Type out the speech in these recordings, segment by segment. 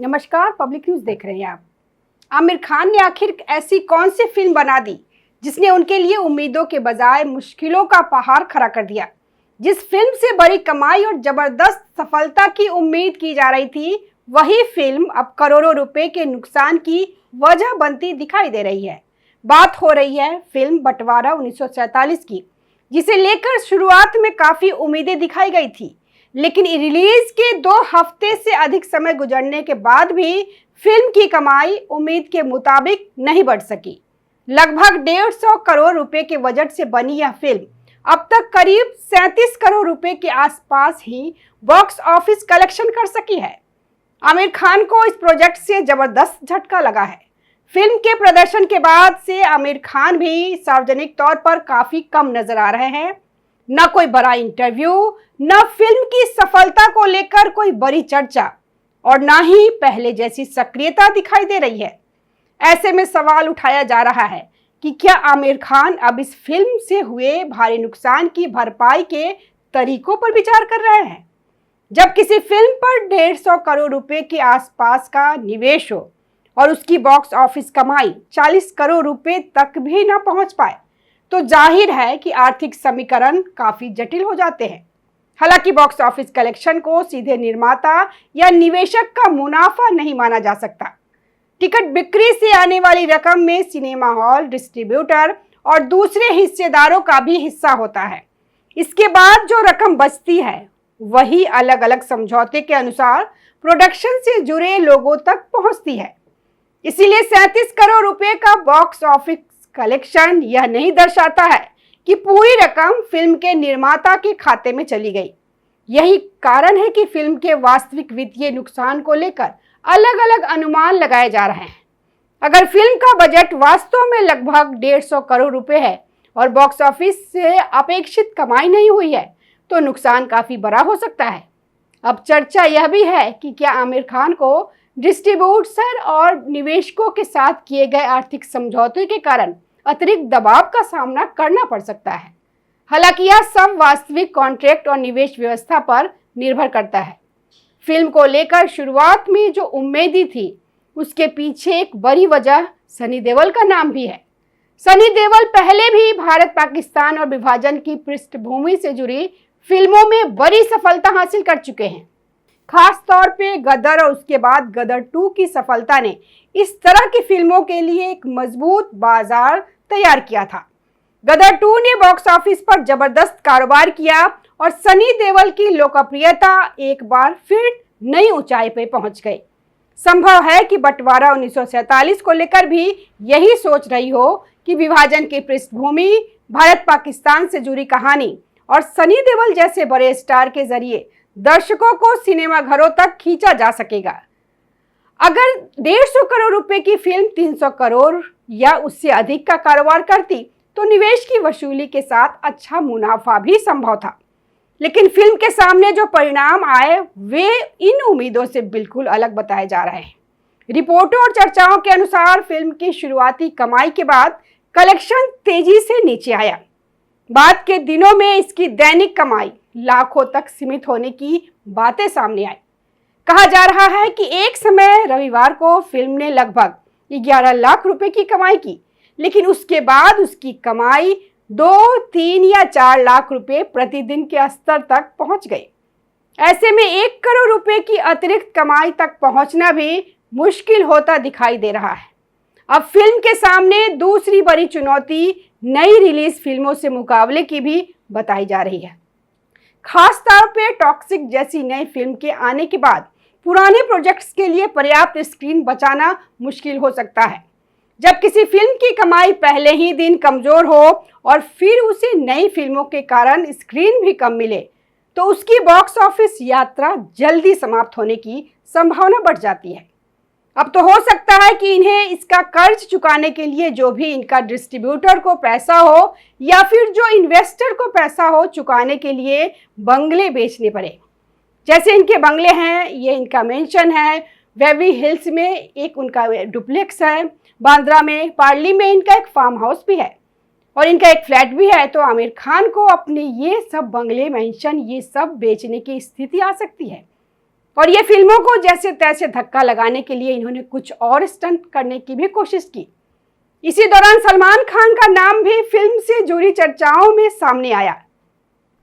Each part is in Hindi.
नमस्कार, पब्लिक न्यूज देख रहे हैं आप। आमिर खान ने आखिर ऐसी कौन सी फिल्म बना दी जिसने उनके लिए उम्मीदों के बजाय मुश्किलों का पहाड़ खड़ा कर दिया। जिस फिल्म से बड़ी कमाई और जबरदस्त सफलता की उम्मीद की जा रही थी, वही फिल्म अब करोड़ों रुपए के नुकसान की वजह बनती दिखाई दे रही है। बात हो रही है फिल्म बंटवारा 1947 की, जिसे लेकर शुरुआत में काफी उम्मीदें दिखाई गई थी, लेकिन रिलीज के 2 हफ्ते से अधिक समय गुजरने के बाद भी फिल्म की कमाई उम्मीद के मुताबिक नहीं बढ़ सकी। लगभग 150 करोड़ रुपए के बजट से बनी यह फिल्म अब तक करीब 37 करोड़ रुपए के आसपास ही बॉक्स ऑफिस कलेक्शन कर सकी है। आमिर खान को इस प्रोजेक्ट से जबरदस्त झटका लगा है। फिल्म के प्रदर्शन के बाद से आमिर खान भी सार्वजनिक तौर पर काफी कम नजर आ रहे हैं। न कोई बड़ा इंटरव्यू, न फिल्म की सफलता को लेकर कोई बड़ी चर्चा और न ही पहले जैसी सक्रियता दिखाई दे रही है। ऐसे में सवाल उठाया जा रहा है कि क्या आमिर खान अब इस फिल्म से हुए भारी नुकसान की भरपाई के तरीकों पर विचार कर रहे हैं। जब किसी फिल्म पर 150 करोड़ रुपए के आसपास का निवेश हो और उसकी बॉक्स ऑफिस कमाई 40 करोड़ रुपए तक भी न पहुंच पाए, तो जाहिर है कि आर्थिक समीकरण काफी जटिल हो जाते हैं। हालांकि बॉक्स ऑफिस कलेक्शन को सीधे निर्माता या निवेशक का मुनाफा नहीं माना जा सकता। टिकट बिक्री से आने वाली रकम में सिनेमा हॉल, डिस्ट्रीब्यूटर और दूसरे हिस्सेदारों का भी हिस्सा होता है। इसके बाद जो रकम बचती है वही अलग अलग समझौते के अनुसार प्रोडक्शन से जुड़े लोगों तक पहुंचती है। इसीलिए 37 करोड़ रुपए का बॉक्स ऑफिस कलेक्शन यह नहीं दर्शाता है कि पूरी रकम फिल्म के निर्माता के खाते में चली गई। यही कारण है कि फिल्म के वास्तविक वित्तीय नुकसान को लेकर अलग अलग अनुमान लगाए जा रहे हैं। अगर फिल्म का बजट वास्तव में लगभग 150 करोड़ रुपए है और बॉक्स ऑफिस से अपेक्षित कमाई नहीं हुई है, तो नुकसान काफी बड़ा हो सकता है। अब चर्चा यह भी है कि क्या आमिर खान को डिस्ट्रीब्यूटर और निवेशकों के साथ किए गए आर्थिक समझौते के कारण अतिरिक्त दबाव का सामना करना पड़ सकता है। हालांकि यह सब वास्तविक कॉन्ट्रैक्ट और निवेश व्यवस्था पर निर्भर करता है। फिल्म को लेकर शुरुआत में जो उम्मीदें थी, उसके पीछे एक बड़ी वजह सनी देओल का नाम भी है। सनी देओल पहले भी भारत, पाकिस्तान और विभाजन की पृष्ठभूमि से जुड़ी फिल्मों में बड़ी सफलता हासिल कर चुके हैं। खास तौर पे गदर और उसके बाद गदर 2 की सफलता ने इस तरह की फिल्मों के लिए एक मजबूत बाजार तैयार किया था। गदर 2 ने बॉक्स ऑफिस पर जबरदस्त कारोबार किया और सनी देओल की लोकप्रियता एक बार फिर नई ऊंचाई पर पहुंच गई। संभव है कि बंटवारा 1947 को लेकर भी यही सोच रही हो कि विभाजन की पृष्ठभूमि, भारत पाकिस्तान से जुड़ी कहानी और सनी देओल जैसे बड़े स्टार के जरिए दर्शकों को सिनेमा घरों तक खींचा जा सकेगा। अगर 150 करोड़ रुपए की फिल्म 300 करोड़ या उससे अधिक का कारोबार करती, तो निवेश की वसूली के साथ अच्छा मुनाफा भी संभव था। लेकिन फिल्म के सामने जो परिणाम आए वे इन उम्मीदों से बिल्कुल अलग बताए जा रहे हैं। रिपोर्टों और चर्चाओं के अनुसार फिल्म की शुरुआती कमाई के बाद कलेक्शन तेजी से नीचे आया। बाद के दिनों में इसकी दैनिक कमाई लाखों तक सीमित होने की बातें सामने आई। कहा जा रहा है कि एक समय रविवार को फिल्म ने लगभग 11 लाख रुपए की कमाई की, लेकिन उसके बाद उसकी कमाई 2, 3 या 4 लाख रुपए प्रतिदिन के स्तर तक पहुंच गई। ऐसे में 1 करोड़ रुपए की अतिरिक्त कमाई तक पहुंचना भी मुश्किल होता दिखाई दे रहा है। अब फिल्म के सामने दूसरी बड़ी चुनौती नई रिलीज फिल्मों से मुकाबले की भी बताई जा रही है। खास तौर पे टॉक्सिक जैसी नई फिल्म के आने के बाद पुराने प्रोजेक्ट्स के लिए पर्याप्त स्क्रीन बचाना मुश्किल हो सकता है। जब किसी फिल्म की कमाई पहले ही दिन कमजोर हो और फिर उसे नई फिल्मों के कारण स्क्रीन भी कम मिले, तो उसकी बॉक्स ऑफिस यात्रा जल्दी समाप्त होने की संभावना बढ़ जाती है। अब तो हो सकता है कि इन्हें इसका कर्ज चुकाने के लिए जो भी इनका डिस्ट्रीब्यूटर को पैसा हो या फिर जो इन्वेस्टर को पैसा हो, चुकाने के लिए बंगले बेचने पड़े। जैसे इनके बंगले हैं, ये इनका मेंशन है, वेवी हिल्स में एक उनका डुप्लेक्स है, बांद्रा में, पार्ली में इनका एक फार्म हाउस भी है और इनका एक फ्लैट भी है। तो आमिर खान को अपने ये सब बंगले, मेंशन, ये सब बेचने की स्थिति आ सकती है। और ये फिल्मों को जैसे तैसे धक्का लगाने के लिए इन्होंने कुछ और स्टंट करने की भी कोशिश की। इसी दौरान सलमान खान का नाम भी फिल्म से जुड़ी चर्चाओं में सामने आया।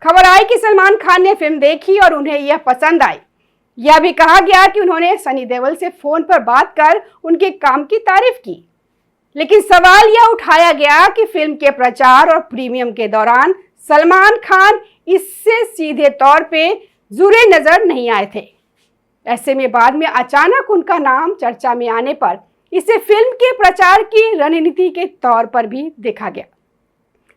खबर आई कि सलमान खान ने फिल्म देखी और उन्हें यह पसंद आई। यह भी कहा गया कि उन्होंने सनी देओल से फोन पर बात कर उनके काम की तारीफ की। लेकिन सवाल यह उठाया गया कि फिल्म के प्रचार और प्रीमियम के दौरान सलमान खान इससे सीधे तौर पे जुड़े नजर नहीं आए थे। ऐसे में बाद में अचानक उनका नाम चर्चा में आने पर इसे फिल्म के प्रचार की रणनीति के तौर पर भी देखा गया।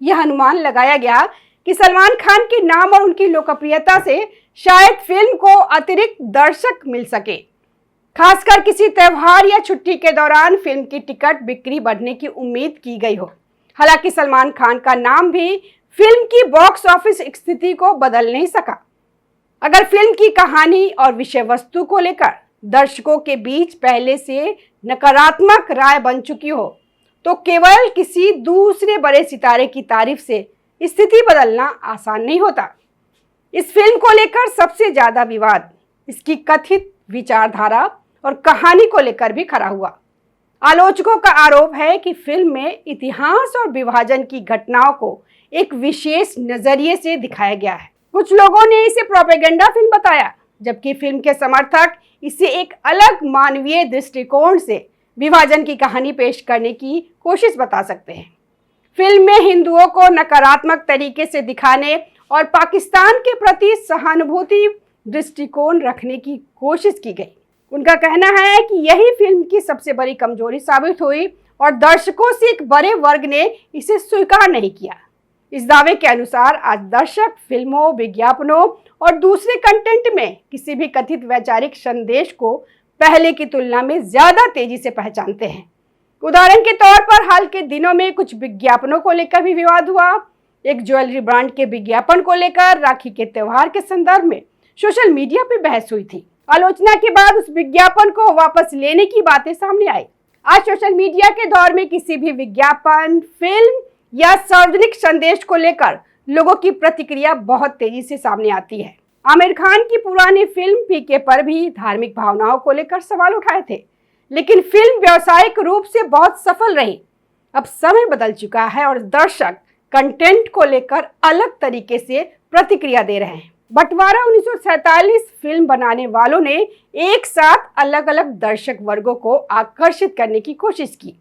यह अनुमान लगाया गया कि सलमान खान के नाम और उनकी लोकप्रियता से शायद फिल्म को अतिरिक्त दर्शक मिल सके, खासकर किसी त्योहार या छुट्टी के दौरान फिल्म की टिकट बिक्री बढ़ने की उम्मीद की गई हो। हालांकि सलमान खान का नाम भी फिल्म की बॉक्स ऑफिस स्थिति को बदल नहीं सका। अगर फिल्म की कहानी और विषय वस्तु को लेकर दर्शकों के बीच पहले से नकारात्मक राय बन चुकी हो, तो केवल किसी दूसरे बड़े सितारे की तारीफ से स्थिति बदलना आसान नहीं होता। इस फिल्म को लेकर सबसे ज्यादा विवाद इसकी कथित विचारधारा और कहानी को लेकर भी खड़ा हुआ। आलोचकों का आरोप है कि फिल्म में इतिहास और विभाजन की घटनाओं को एक विशेष नजरिए से दिखाया गया है। कुछ लोगों ने इसे प्रोपेगेंडा फिल्म बताया, जबकि फिल्म के समर्थक इसे एक अलग मानवीय दृष्टिकोण से विभाजन की कहानी पेश करने की कोशिश बता सकते हैं। फिल्म में हिंदुओं को नकारात्मक तरीके से दिखाने और पाकिस्तान के प्रति सहानुभूति दृष्टिकोण रखने की कोशिश की गई। उनका कहना है कि यही फिल्म की सबसे बड़ी कमजोरी साबित हुई और दर्शकों से एक बड़े वर्ग ने इसे स्वीकार नहीं किया। इस दावे के अनुसार आज दर्शक फिल्मों, विज्ञापनों और दूसरे कंटेंट में किसी भी कथित वैचारिक संदेश को पहले की तुलना में ज्यादा तेजी से पहचानते हैं। उदाहरण के तौर पर हाल के दिनों में कुछ विज्ञापनों को लेकर भी विवाद हुआ। एक ज्वेलरी ब्रांड के विज्ञापन को लेकर राखी के त्योहार के संदर्भ में सोशल मीडिया पर बहस हुई थी। आलोचना के बाद उस विज्ञापन को वापस लेने की बातें सामने आई। आज सोशल मीडिया के दौर में किसी भी विज्ञापन, फिल्म या सार्वजनिक संदेश को लेकर लोगों की प्रतिक्रिया बहुत तेजी से सामने आती है। आमिर खान की पुरानी फिल्म पीके पर भी धार्मिक भावनाओं को लेकर सवाल उठाए थे, लेकिन फिल्म व्यावसायिक रूप से बहुत सफल रही। अब समय बदल चुका है और दर्शक कंटेंट को लेकर अलग तरीके से प्रतिक्रिया दे रहे हैं। बंटवारा 1947 फिल्म बनाने वालों ने एक साथ अलग अलग दर्शक वर्गों को आकर्षित करने की कोशिश की।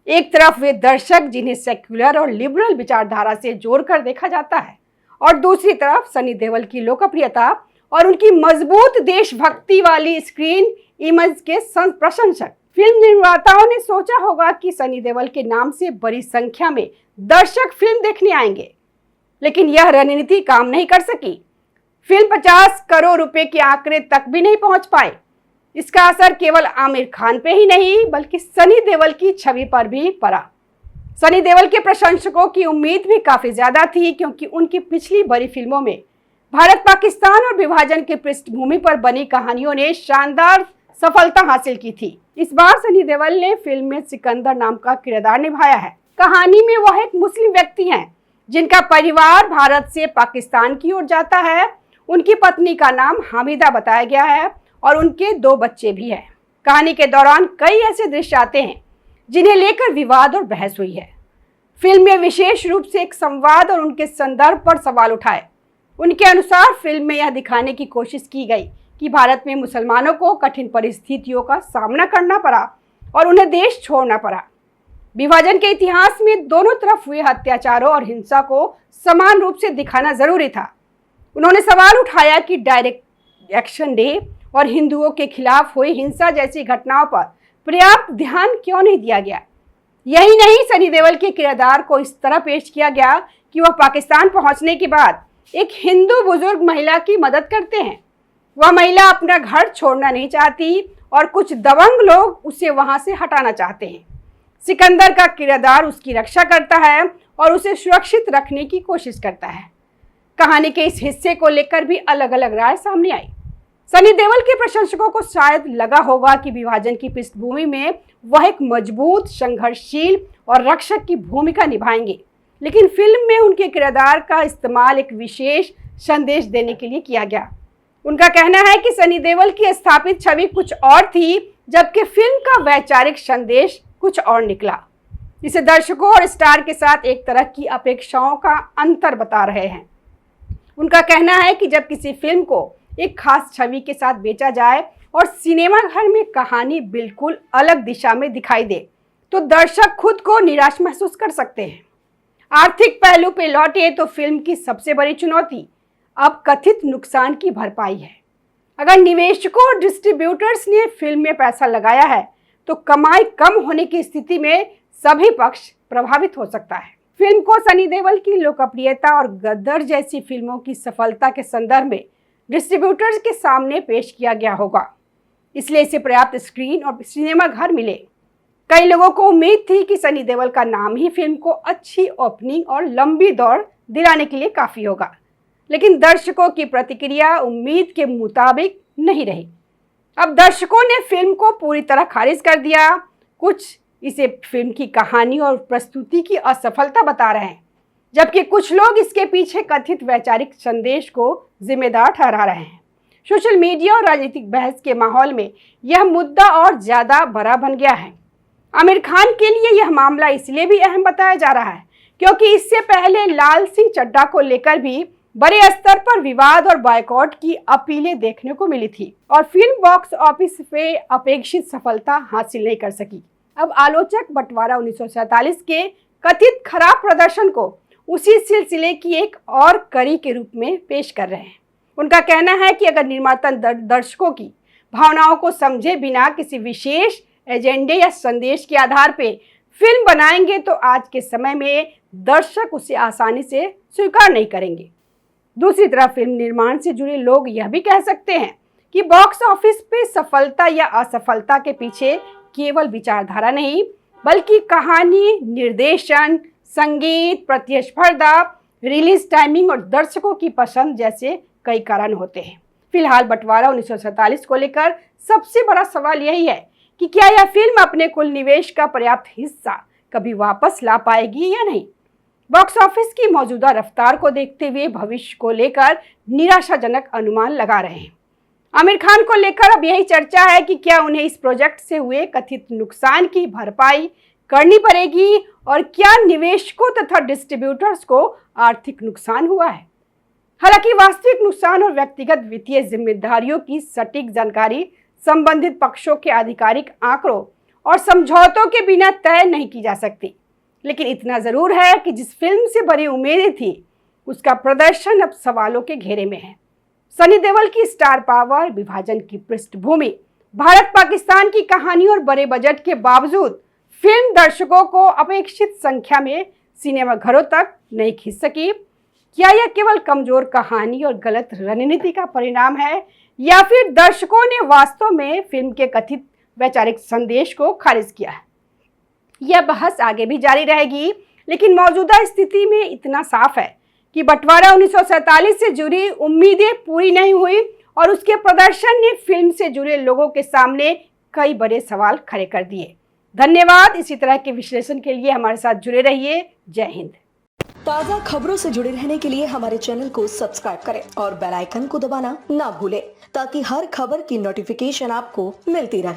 एक तरफ वे दर्शक जिन्हें सेक्युलर और लिबरल विचारधारा से जोड़कर देखा जाता है, और दूसरी तरफ सनी देओल की लोकप्रियता और उनकी मजबूत देशभक्ति वाली स्क्रीन इमेज के प्रशंसक। फिल्म निर्माताओं ने सोचा होगा कि सनी देओल के नाम से बड़ी संख्या में दर्शक फिल्म देखने आएंगे, लेकिन यह रणनीति काम नहीं कर सकी। फिल्म 50 करोड़ रुपए के आंकड़े तक भी नहीं पहुंच पाए। इसका असर केवल आमिर खान पे ही नहीं बल्कि सनी देओल की छवि पर भी पड़ा। सनी देओल के प्रशंसकों की उम्मीद भी काफी ज्यादा थी, क्योंकि उनकी पिछली बड़ी फिल्मों में भारत पाकिस्तान और विभाजन की पृष्ठभूमि पर बनी कहानियों ने शानदार सफलता हासिल की थी। इस बार सनी देओल ने फिल्म में सिकंदर नाम का किरदार निभाया है। कहानी में वह एक मुस्लिम व्यक्ति हैं जिनका परिवार भारत से पाकिस्तान की ओर जाता है। उनकी पत्नी का नाम हामिदा बताया गया है और उनके 2 बच्चे भी हैं। कहानी के दौरान कई ऐसे दृश्य आते हैं जिन्हें लेकर विवाद और बहस हुई है। फिल्म में विशेष रूप से एक संवाद और उनके संदर्भ पर सवाल उठाए। उनके अनुसार फिल्म में यह दिखाने की कोशिश की गई कि भारत में मुसलमानों को कठिन परिस्थितियों का सामना करना पड़ा और उन्हें देश छोड़ना पड़ा। विभाजन के इतिहास में दोनों तरफ हुए अत्याचारों और हिंसा को समान रूप से दिखाना जरूरी था। उन्होंने सवाल उठाया कि डायरेक्ट एक्शन डे और हिंदुओं के खिलाफ हुई हिंसा जैसी घटनाओं पर पर्याप्त ध्यान क्यों नहीं दिया गया। यही नहीं, सनी देओल के किरदार को इस तरह पेश किया गया कि वह पाकिस्तान पहुंचने के बाद एक हिंदू बुजुर्ग महिला की मदद करते हैं। वह महिला अपना घर छोड़ना नहीं चाहती और कुछ दबंग लोग उसे वहां से हटाना चाहते हैं। सिकंदर का किरदार उसकी रक्षा करता है और उसे सुरक्षित रखने की कोशिश करता है। कहानी के इस हिस्से को लेकर भी अलग अलग राय सामने आई। सनी देओल के प्रशंसकों को शायद लगा होगा कि विभाजन की पृष्ठभूमि में वह एक मजबूत, संघर्षशील और रक्षक की भूमिका निभाएंगे, लेकिन फिल्म में उनके किरदार का इस्तेमाल एक विशेष संदेश देने के लिए किया गया। उनका कहना है कि सनी देओल की स्थापित छवि कुछ और थी, जबकि फिल्म का वैचारिक संदेश कुछ और निकला। इसे दर्शकों और स्टार के साथ एक तरह की अपेक्षाओं का अंतर बता रहे हैं। उनका कहना है कि जब किसी फिल्म को एक खास छवि के साथ बेचा जाए और सिनेमा घर में कहानी बिल्कुल अलग दिशा में दिखाई दे, तो दर्शक खुद को निराश महसूस कर सकते हैं। आर्थिक पहलू पे लौटे तो फिल्म की सबसे बड़ी चुनौती अब कथित नुकसान की भरपाई है। अगर निवेशकों और डिस्ट्रीब्यूटर्स ने फिल्म में पैसा लगाया है तो कमाई कम होने की स्थिति में सभी पक्ष प्रभावित हो सकता है। फिल्म को सनी देओल की लोकप्रियता और गदर जैसी फिल्मों की सफलता के संदर्भ में डिस्ट्रीब्यूटर्स के सामने पेश किया गया होगा, इसलिए इसे पर्याप्त स्क्रीन और सिनेमा घर मिले। कई लोगों को उम्मीद थी कि सनी देओल का नाम ही फिल्म को अच्छी ओपनिंग और लंबी दौड़ दिलाने के लिए काफी होगा, लेकिन दर्शकों की प्रतिक्रिया उम्मीद के मुताबिक नहीं रही। अब दर्शकों ने फिल्म को पूरी तरह खारिज कर दिया। कुछ इसे फिल्म की कहानी और प्रस्तुति की असफलता बता रहे हैं, जबकि कुछ लोग इसके पीछे कथित वैचारिक संदेश को जिम्मेदार ठहरा रहे हैं। सोशल मीडिया और राजनीतिक बहस के माहौल में यह मुद्दा और ज्यादा बड़ा बन गया है। आमिर खान के लिए यह मामला इसलिए भी अहम बताया जा रहा है क्योंकि इससे पहले लाल सिंह चड्ढा को लेकर भी बड़े स्तर पर विवाद और बायकॉट की अपीलें देखने को मिली थी और फिल्म बॉक्स ऑफिस पे अपेक्षित सफलता हासिल नहीं कर सकी। अब आलोचक बंटवारा 1947 के कथित खराब प्रदर्शन को उसी सिलसिले की एक और कड़ी के रूप में पेश कर रहे हैं। उनका कहना है कि अगर निर्माता दर्शकों की भावनाओं को समझे बिना किसी विशेष एजेंडे या संदेश के आधार पे फिल्म बनाएंगे तो आज के समय में दर्शक उसे आसानी से स्वीकार नहीं करेंगे। दूसरी तरफ फिल्म निर्माण से जुड़े लोग यह भी कह सकते हैं कि बॉक्स ऑफिस पे सफलता या असफलता के पीछे केवल विचारधारा नहीं, बल्कि कहानी, निर्देशन, संगीत, प्रतिस्पर्धा, रिलीज टाइमिंग और दर्शकों की पसंद जैसे कई कारण होते हैं। फिलहाल बंटवारा 1947 को लेकर सबसे बड़ा सवाल यही है कि क्या यह फिल्म अपने कुल निवेश का पर्याप्त हिस्सा कभी वापस ला पाएगी या नहीं। बॉक्स ऑफिस की मौजूदा रफ्तार को देखते हुए भविष्य को लेकर निराशाजनक अनुमान लगा रहे हैं। आमिर खान को लेकर अब यही चर्चा है कि क्या उन्हें इस प्रोजेक्ट से हुए कथित नुकसान की भरपाई करनी पड़ेगी और क्या निवेशकों तथा डिस्ट्रीब्यूटर्स को आर्थिक नुकसान हुआ है। हालांकि वास्तविक नुकसान और व्यक्तिगत वित्तीय जिम्मेदारियों की सटीक जानकारी संबंधित पक्षों के आधिकारिक आंकड़ों और समझौतों के बिना तय नहीं की जा सकती, लेकिन इतना जरूर है कि जिस फिल्म से बड़ी उम्मीदें थी उसका प्रदर्शन अब सवालों के घेरे में है। सनी देओल की स्टार पावर, विभाजन की पृष्ठभूमि, भारत पाकिस्तान की कहानी और बड़े बजट के बावजूद फिल्म दर्शकों को अपेक्षित संख्या में सिनेमा घरों तक नहीं खींच सकी। क्या यह केवल कमजोर कहानी और गलत रणनीति का परिणाम है या फिर दर्शकों ने वास्तव में फिल्म के कथित वैचारिक संदेश को खारिज किया है। यह बहस आगे भी जारी रहेगी, लेकिन मौजूदा स्थिति में इतना साफ है कि बंटवारा 1947 से जुड़ी उम्मीदें पूरी नहीं हुई और उसके प्रदर्शन ने फिल्म से जुड़े लोगों के सामने कई बड़े सवाल खड़े कर दिए। धन्यवाद। इसी तरह के विश्लेषण के लिए हमारे साथ जुड़े रहिए। जय हिंद। ताज़ा खबरों से जुड़े रहने के लिए हमारे चैनल को सब्सक्राइब करें और बेल आइकन को दबाना ना भूलें ताकि हर खबर की नोटिफिकेशन आपको मिलती रहे।